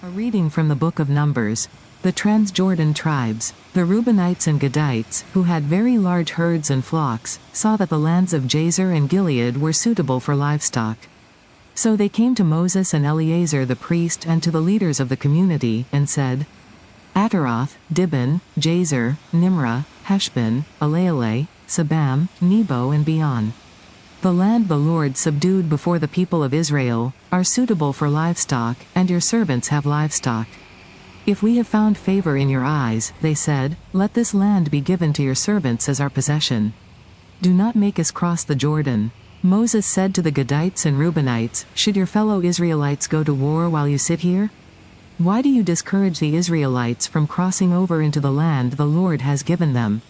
A reading from the Book of Numbers. The Transjordan tribes, the Reubenites and Gadites, who had very large herds and flocks, saw that the lands of Jazer and Gilead were suitable for livestock. So they came to Moses and Eleazar the priest and to the leaders of the community, and said, Ataroth, Dibon, Jazer, Nimrah, Heshbon, Elealeh, Sabam, Nebo and Beon. The land the Lord subdued before the people of Israel, are suitable for livestock, and your servants have livestock. If we have found favor in your eyes, they said, let this land be given to your servants as our possession. Do not make us cross the Jordan. Moses said to the Gadites and Reubenites, should your fellow Israelites go to war while you sit here? Why do you discourage the Israelites from crossing over into the land the Lord has given them?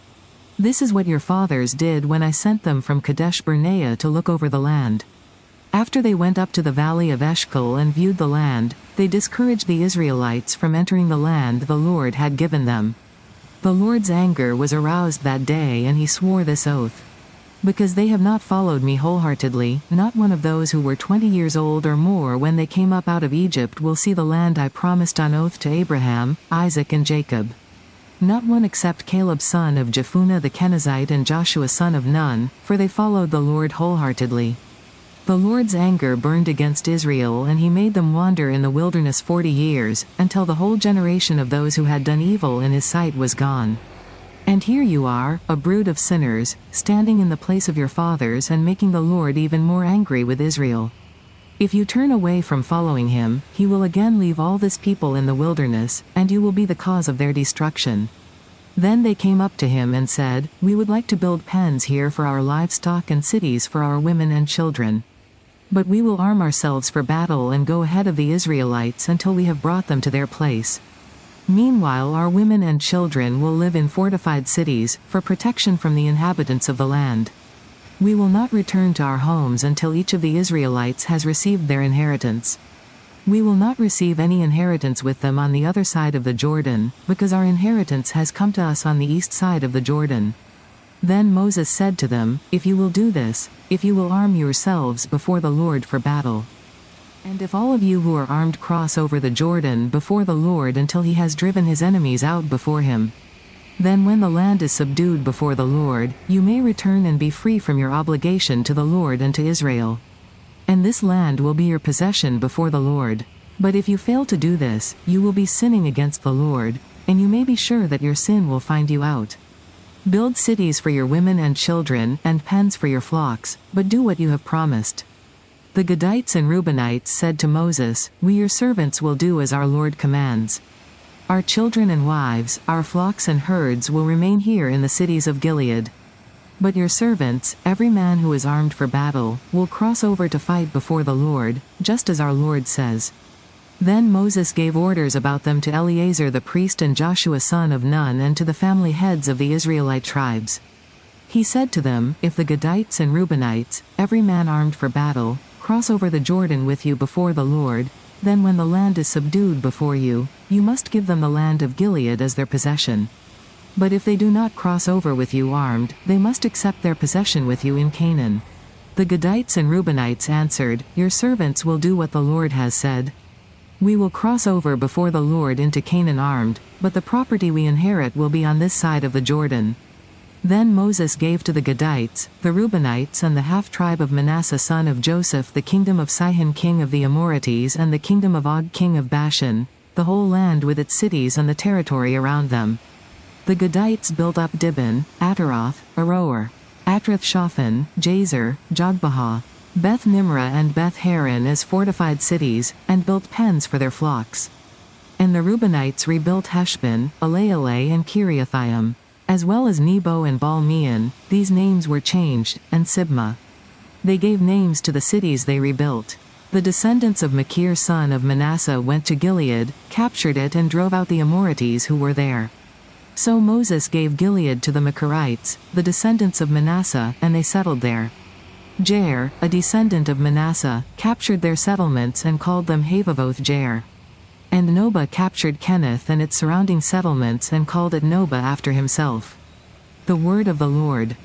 This is what your fathers did when I sent them from Kadesh Barnea to look over the land. After they went up to the valley of Eshcol and viewed the land, they discouraged the Israelites from entering the land the Lord had given them. The Lord's anger was aroused that day, and he swore this oath. Because they have not followed me wholeheartedly, not one of those who were 20 years old or more when they came up out of Egypt will see the land I promised on oath to Abraham, Isaac and Jacob. Not one except Caleb son of Jephunneh the Kenizzite and Joshua son of Nun, for they followed the Lord wholeheartedly. The Lord's anger burned against Israel, and he made them wander in the wilderness 40 years, until the whole generation of those who had done evil in his sight was gone. And here you are, a brood of sinners, standing in the place of your fathers and making the Lord even more angry with Israel. If you turn away from following him, he will again leave all this people in the wilderness, and you will be the cause of their destruction. Then they came up to him and said, we would like to build pens here for our livestock and cities for our women and children. But we will arm ourselves for battle and go ahead of the Israelites until we have brought them to their place. Meanwhile our women and children will live in fortified cities, for protection from the inhabitants of the land. We will not return to our homes until each of the Israelites has received their inheritance. We will not receive any inheritance with them on the other side of the Jordan, because our inheritance has come to us on the east side of the Jordan. Then Moses said to them, if you will do this, if you will arm yourselves before the Lord for battle. And if all of you who are armed cross over the Jordan before the Lord until he has driven his enemies out before him, then when the land is subdued before the Lord, you may return and be free from your obligation to the Lord and to Israel. And this land will be your possession before the Lord. But if you fail to do this, you will be sinning against the Lord, and you may be sure that your sin will find you out. Build cities for your women and children, and pens for your flocks, but do what you have promised. The Gadites and Reubenites said to Moses, we your servants will do as our Lord commands. Our children and wives, our flocks and herds will remain here in the cities of Gilead. But your servants, every man who is armed for battle, will cross over to fight before the Lord, just as our Lord says. Then Moses gave orders about them to Eleazar the priest and Joshua son of Nun and to the family heads of the Israelite tribes. He said to them, if the Gadites and Reubenites, every man armed for battle, cross over the Jordan with you before the Lord, then when the land is subdued before you, you must give them the land of Gilead as their possession. But if they do not cross over with you armed, they must accept their possession with you in Canaan. The Gadites and Reubenites answered, your servants will do what the Lord has said. We will cross over before the Lord into Canaan armed, but the property we inherit will be on this side of the Jordan. Then Moses gave to the Gadites, the Reubenites and the half-tribe of Manasseh son of Joseph the kingdom of Sihon king of the Amorites and the kingdom of Og king of Bashan, the whole land with its cities and the territory around them. The Gadites built up Dibon, Ataroth, Aroer, Atrath-Shaphan, Jazer, Jogbehah, Beth Nimrah and Beth Haran as fortified cities, and built pens for their flocks. And the Reubenites rebuilt Heshbon, Elealeh and Kiriathaim, as well as Nebo and Baal-meon. These names were changed, and Sibmah. They gave names to the cities they rebuilt. The descendants of Machir son of Manasseh went to Gilead, captured it and drove out the Amorites who were there. So Moses gave Gilead to the Machirites, the descendants of Manasseh, and they settled there. Jair, a descendant of Manasseh, captured their settlements and called them Havavoth Jair. And Nobah captured Kenneth and its surrounding settlements and called it Nobah after himself. The word of the Lord.